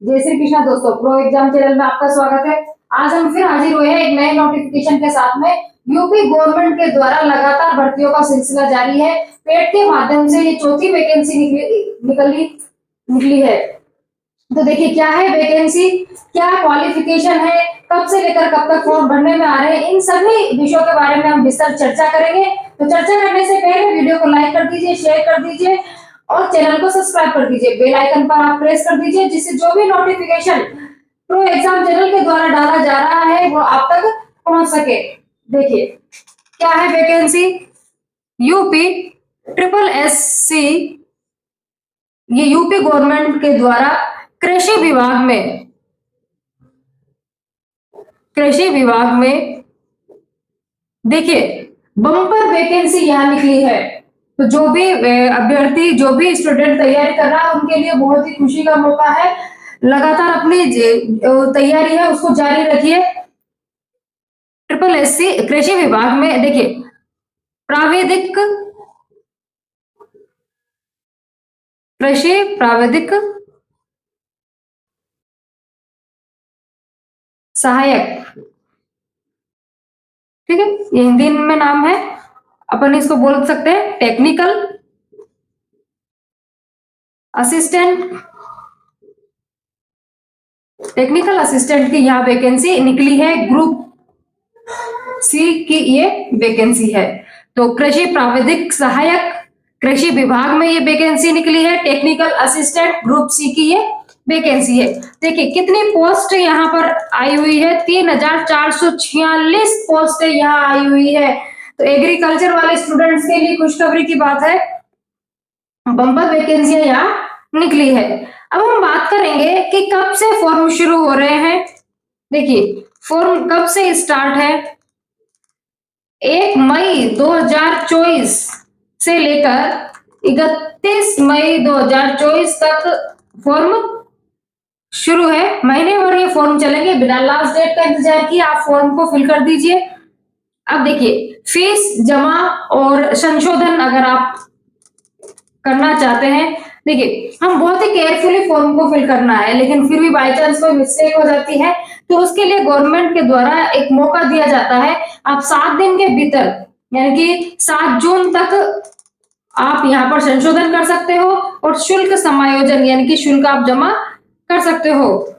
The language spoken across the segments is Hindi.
जय श्री कृष्णा दोस्तों, प्रो एग्जाम चैनल में आपका स्वागत है। आज हम फिर हाजिर हुए हैं एक नए नोटिफिकेशन के साथ में। यूपी गवर्नमेंट के द्वारा लगातार भर्तियों का सिलसिला जारी है। पेट के माध्यम से ये चौथी वैकेंसी निकली है। तो देखिए क्या है वैकेंसी, क्या क्वालिफिकेशन है, कब से लेकर कब तक फॉर्म भरने में आ रहे हैं, इन सभी विषयों के बारे में हम विस्तार चर्चा करेंगे। तो चर्चा करने से पहले वीडियो को लाइक कर दीजिए, शेयर कर दीजिए और चैनल को सब्सक्राइब कर दीजिए। बेल आइकन पर आप प्रेस कर दीजिए जिससे जो भी नोटिफिकेशन प्रो एग्जाम चैनल के द्वारा डाला जा रहा है वो आप तक पहुंच सके। देखिए क्या है vacancy, UP triple S C, ये यूपी गवर्नमेंट के द्वारा कृषि विभाग में देखिए बम्पर वैकेंसी यहाँ निकली है। तो जो भी अभ्यर्थी, जो भी स्टूडेंट तैयारी कर रहा है उनके लिए बहुत ही खुशी का मौका है। लगातार अपनी तैयारी है उसको जारी रखिए। ट्रिपल एस सी कृषि विभाग में देखिए प्राविधिक सहायक, ठीक है, ये हिंदी में नाम है, अपन इसको बोल सकते हैं असिस्टेंट टेक्निकल असिस्टेंट की यहाँ वैकेंसी निकली है। ग्रुप सी की ये वैकेंसी है। तो कृषि प्राविधिक सहायक कृषि विभाग में ये वैकेंसी निकली है। टेक्निकल असिस्टेंट ग्रुप सी की ये वैकेंसी है। देखिए कितनी पोस्ट यहाँ पर आई हुई है, 3446 पोस्ट यहाँ आई हुई है। तो एग्रीकल्चर वाले स्टूडेंट्स के लिए खुशखबरी की बात है, बम्पर वैकेंसियां यहाँ निकली है। अब हम बात करेंगे कि कब से फॉर्म शुरू हो रहे हैं। देखिए फॉर्म कब से स्टार्ट है, 1 मई 2024 से लेकर 31 मई 2024 तक फॉर्म शुरू है। महीने भर ये फॉर्म चलेंगे, बिना लास्ट डेट का इंतजार किए आप फॉर्म को फिल कर दीजिए। अब देखिए फीस जमा और संशोधन अगर आप करना चाहते हैं, देखिए हम बहुत ही केयरफुली फॉर्म को फिल करना है, लेकिन फिर भी बाई चांस कोई मिस्टेक हो जाती है तो उसके लिए गवर्नमेंट के द्वारा एक मौका दिया जाता है। आप 7 दिन के भीतर यानी कि 7 जून तक आप यहाँ पर संशोधन कर सकते हो और शुल्क समायोजन यानी कि शुल्क आप जमा कर सकते हो।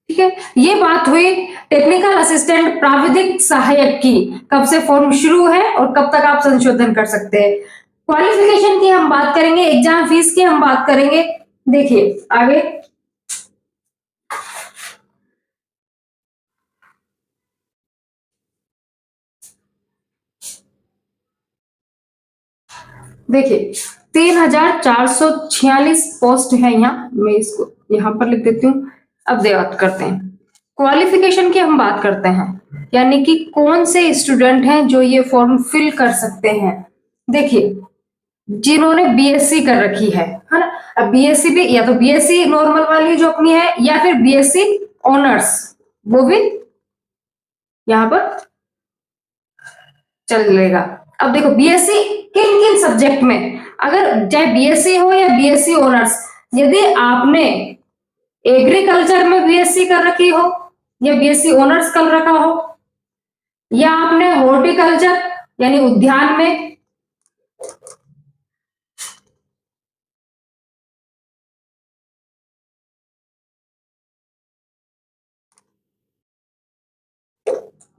ठीक है, ये बात हुई टेक्निकल असिस्टेंट प्राविधिक सहायक की, कब से फॉर्म शुरू है और कब तक आप संशोधन कर सकते हैं। क्वालिफिकेशन की हम बात करेंगे, एग्जाम फीस की हम बात करेंगे। देखिए आगे देखिए 3446 पोस्ट है यहाँ, मैं इसको यहाँ पर लिख देती हूँ। अब बात करते हैं क्वालिफिकेशन की, हम बात करते हैं यानी कि कौन से स्टूडेंट हैं जो ये फॉर्म फिल कर सकते हैं। देखिए जिन्होंने बीएससी कर रखी है ना, अब बीएससी भी या तो बीएससी नॉर्मल वाली जो अपनी है या फिर बीएससी ऑनर्स, वो भी यहाँ पर चलेगा। अब देखो बीएससी किन किन सब्जेक्ट में, अगर चाहे बीएससी हो या बीएससी ऑनर्स, यदि आपने एग्रीकल्चर में बीएससी कर रखी हो या बीएससी ऑनर्स कर रखा हो, या आपने हॉर्टिकल्चर यानी उद्यान में,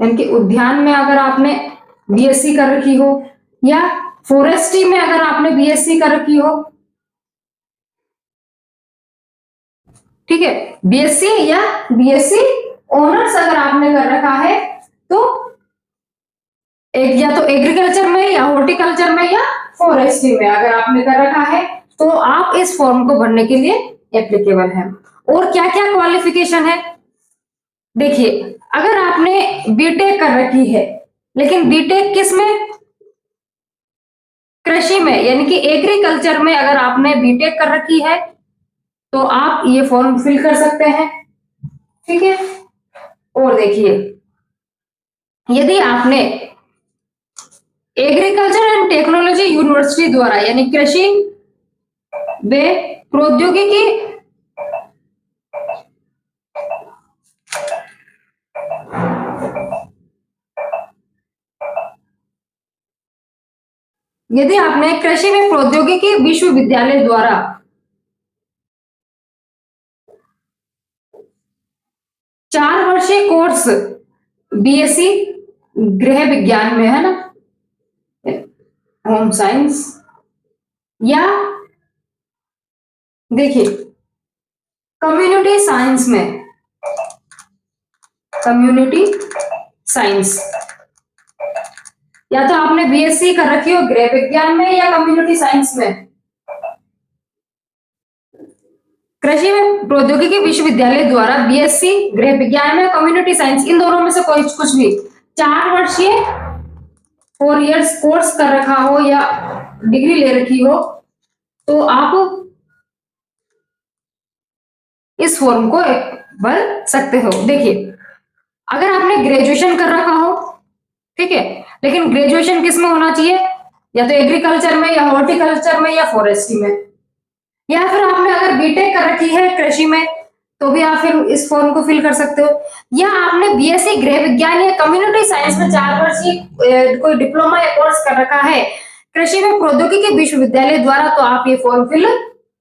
यानी कि उद्यान में अगर आपने बीएससी कर रखी हो, या फॉरेस्ट्री में अगर आपने बीएससी कर रखी हो, ठीक है, बीएससी या बीएससी ऑनर्स अगर आपने कर रखा है तो एक या तो एग्रीकल्चर में या हॉर्टिकल्चर में या फॉरेस्ट्री में अगर आपने कर रखा है तो आप इस फॉर्म को भरने के लिए एप्लीकेबल है। और क्या क्या क्वालिफिकेशन है, देखिए अगर आपने बीटेक कर रखी है, लेकिन बीटेक किस में, कृषि में यानी कि एग्रीकल्चर में अगर आपने बीटेक कर रखी है तो आप ये फॉर्म फिल कर सकते हैं। ठीक है, और देखिए यदि आपने एग्रीकल्चर एंड टेक्नोलॉजी यूनिवर्सिटी द्वारा यानी कृषि वे प्रौद्योगिकी यदि आपने कृषि में प्रौद्योगिकी विश्वविद्यालय द्वारा 4 वर्षीय कोर्स बीएससी गृह विज्ञान में, है ना, होम साइंस, या देखिए कम्युनिटी साइंस में, कम्युनिटी साइंस, या तो आपने बीएससी कर रखी हो गृह विज्ञान में या कम्युनिटी साइंस में, कृषि में प्रौद्योगिकी विश्वविद्यालय द्वारा बीएससी गृह विज्ञान में, कम्युनिटी साइंस, इन दोनों में से कोई कुछ भी 4 वर्षीय 4 इयर्स कोर्स कर रखा हो या डिग्री ले रखी हो, तो आप इस फॉर्म को भर सकते हो। देखिए अगर आपने ग्रेजुएशन कर रखा हो, ठीक है, लेकिन ग्रेजुएशन किस में होना चाहिए, या तो एग्रीकल्चर में या हॉर्टिकल्चर में या फॉरेस्ट्री में, या फिर आपने अगर बीटेक कर रखी है कृषि में तो भी आप फिर इस फॉर्म को फिल कर सकते हो, या आपने बीएससी गृह विज्ञान या कम्युनिटी साइंस में 4 वर्षीय कोई डिप्लोमा या कोर्स कर रखा है कृषि में प्रौद्योगिकी विश्वविद्यालय द्वारा, तो आप ये फॉर्म फिल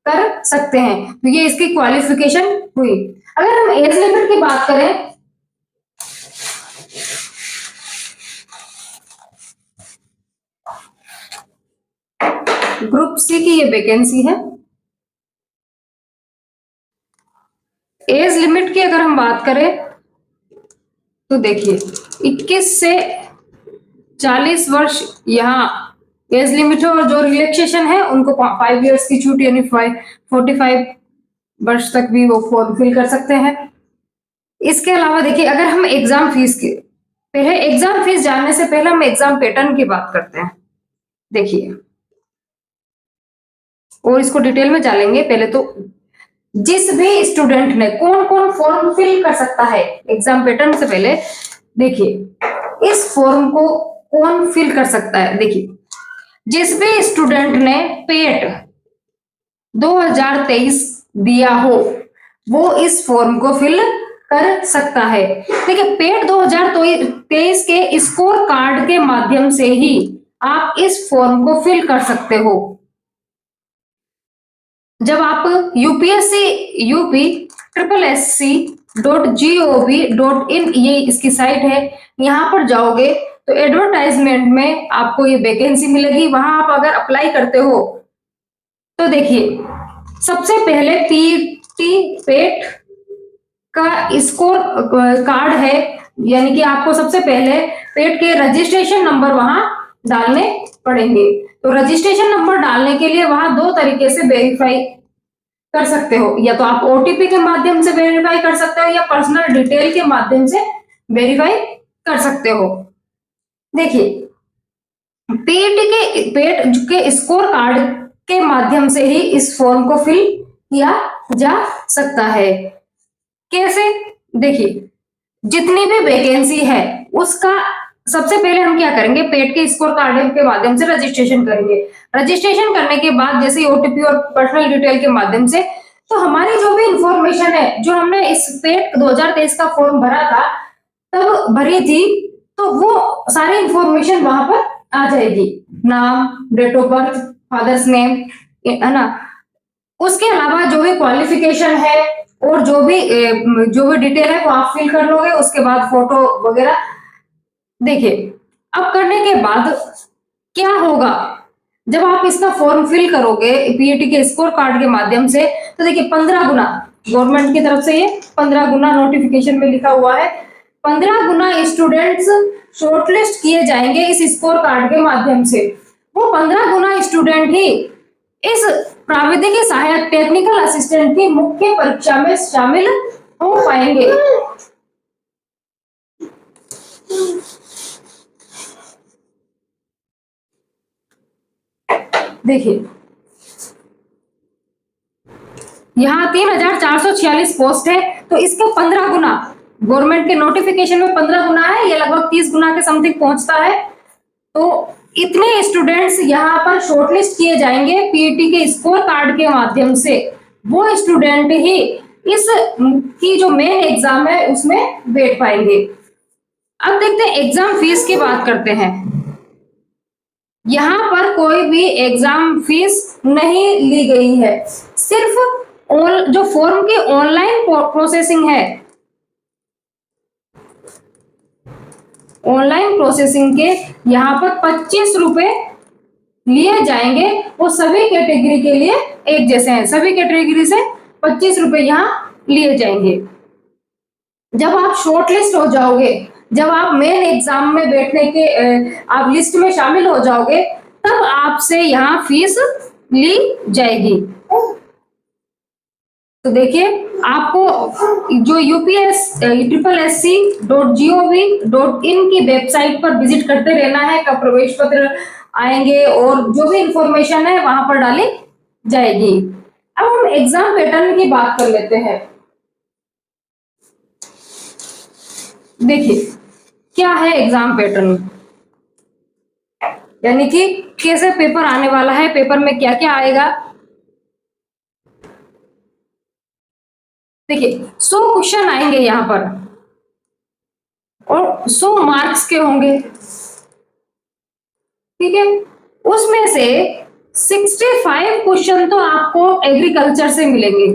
कर सकते हैं। तो ये इसकी क्वालिफिकेशन हुई। अगर हम एज लिमिट की बात करें, ग्रुप सी की ये वैकेंसी है। एज लिमिट की अगर हम बात करें तो देखिए 21 से 40 वर्ष यहाँ एज लिमिट है, और जो रिलैक्सेशन है उनको 5 इयर्स की छूट, यानी 45 वर्ष तक भी वो फॉर्म फिल कर सकते हैं। इसके अलावा देखिए अगर हम एग्जाम फीस की, पहले एग्जाम फीस जानने से पहले हम एग्जाम पैटर्न की बात करते हैं। देखिए और इसको डिटेल में जानेंगे। पहले तो जिस भी स्टूडेंट ने कौन कौन फॉर्म फिल कर सकता है, एग्जाम पैटर्न से पहले देखिए इस फॉर्म को कौन फिल कर सकता है। देखिए जिस भी स्टूडेंट ने पेट 2023 दिया हो वो इस फॉर्म को फिल कर सकता है। देखिए पेट 2023 के स्कोर कार्ड के माध्यम से ही आप इस फॉर्म को फिल कर सकते हो। जब आप upsc.gov.in ये इसकी साइट है, यहाँ पर जाओगे तो एडवर्टाइजमेंट में आपको ये वैकेंसी मिलेगी। वहां आप अगर अप्लाई करते हो तो देखिए सबसे पहले पीटी पेट का स्कोर कार्ड है, यानी कि आपको सबसे पहले पेट के रजिस्ट्रेशन नंबर वहां डालने पड़ेंगे। तो रजिस्ट्रेशन नंबर डालने के लिए वहां 2 तरीके से वेरीफाई कर सकते हो, या तो आप ओटीपी के माध्यम से वेरीफाई कर सकते हो या पर्सनल डिटेल के माध्यम से वेरीफाई कर सकते हो। देखिए पेट के स्कोर कार्ड के माध्यम से ही इस फॉर्म को फिल किया जा सकता है। कैसे? देखिए जितनी भी वैकेंसी है उसका सबसे पहले हम क्या करेंगे, पेट के स्कोर कार्ड के माध्यम से रजिस्ट्रेशन करेंगे। रजिस्ट्रेशन करने के बाद जैसे ओटीपी और पर्सनल डिटेल के माध्यम से, तो हमारी जो भी इंफॉर्मेशन है, जो हमने इस पेट 2023 का फॉर्म भरा था तब भरी थी, तो वो सारी इंफॉर्मेशन वहां पर आ जाएगी। Name, date of birth, father's name, है ना। उसके अलावा जो भी क्वालिफिकेशन है और जो भी डिटेल है वो आप फिल कर लोगे। उसके बाद फोटो वगैरह। देखिए अब करने के बाद क्या होगा, जब आप इसका फॉर्म फिल करोगे पीएटी के स्कोर कार्ड के माध्यम से, तो देखिए 15 गुना गवर्नमेंट की तरफ से, ये 15 गुना नोटिफिकेशन में लिखा हुआ है, 15 गुना स्टूडेंट्स शॉर्टलिस्ट किए जाएंगे इस स्कोर कार्ड के माध्यम से। वो 15 गुना स्टूडेंट ही इस प्राविधिक सहायक टेक्निकल असिस्टेंट की मुख्य परीक्षा में शामिल हो पाएंगे। देखिए यहाँ 3446 पोस्ट है, तो इसके 15 गुना गवर्नमेंट के नोटिफिकेशन में 15 गुना है, ये लगभग 30 गुना के समथिंग पहुंचता है। तो इतने स्टूडेंट्स यहाँ पर शॉर्टलिस्ट किए जाएंगे पीईटी के स्कोर कार्ड के माध्यम से, वो स्टूडेंट ही इस की जो मेन एग्जाम है उसमें बैठ पाएंगे। अब देखते हैं एग्जाम फीस की बात करते हैं। यहाँ पर कोई भी एग्जाम फीस नहीं ली गई है, सिर्फ जो फॉर्म की ऑनलाइन प्रोसेसिंग है, ऑनलाइन प्रोसेसिंग के यहाँ पर 25 रुपए लिए जाएंगे। वो सभी कैटेगरी के लिए एक जैसे हैं, सभी कैटेगरी से 25 रुपए यहाँ लिए जाएंगे। जब आप शॉर्टलिस्ट हो जाओगे, जब आप मेन एग्जाम में बैठने के आप लिस्ट में शामिल हो जाओगे, तब आपसे यहाँ फीस ली जाएगी। तो देखिए आपको जो UPSSC.gov.in की वेबसाइट पर विजिट करते रहना है, कब प्रवेश पत्र आएंगे और जो भी इंफॉर्मेशन है वहां पर डाली जाएगी। अब हम एग्जाम पैटर्न की बात कर लेते हैं। देखिए क्या है एग्जाम पैटर्न, यानी कि कैसे पेपर आने वाला है, पेपर में क्या क्या आएगा। देखिए 100 क्वेश्चन आएंगे यहाँ पर और 100 मार्क्स के होंगे, ठीक है। उसमें से 65 क्वेश्चन तो आपको एग्रीकल्चर से मिलेंगे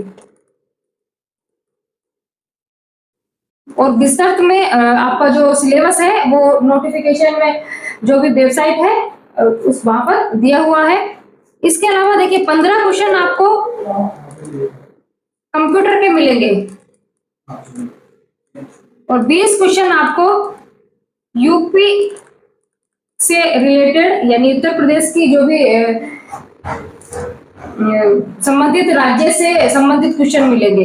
और विस्तृत में आपका जो सिलेबस है वो नोटिफिकेशन में जो भी वेबसाइट है उस वहां पर दिया हुआ है। इसके अलावा देखिए 15 क्वेश्चन आपको कंप्यूटर के मिलेंगे और 20 क्वेश्चन आपको यूपी से रिलेटेड यानी उत्तर प्रदेश की जो भी संबंधित राज्य से संबंधित क्वेश्चन मिलेंगे,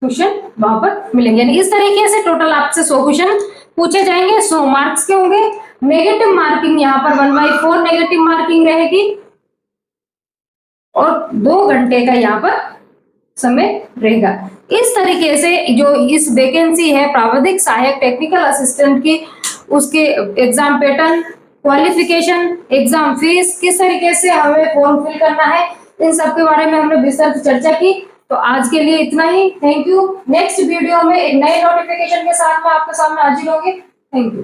क्वेश्चन वहां पर मिलेंगे। यानी इस तरीके से टोटल आपसे 100 क्वेश्चन पूछे जाएंगे, 100 मार्क्स के होंगे। नेगेटिव मार्किंग यहाँ पर 1/4 नेगेटिव मार्किंग रहेगी और 2 घंटे का यहाँ पर समय रहेगा। इस तरीके से जो इस वैकेंसी है प्राविधिक सहायक टेक्निकल असिस्टेंट की, उसके exam pattern, qualification, exam fees, किस तरीके से हमें फॉर्म फिल करना है, इन सब के बारे में हमने विस्तार से चर्चा की। तो आज के लिए इतना ही। Thank you. नेक्स्ट वीडियो में एक नए नोटिफिकेशन के साथ में आपके सामने हाजिर होंगे। Thank you.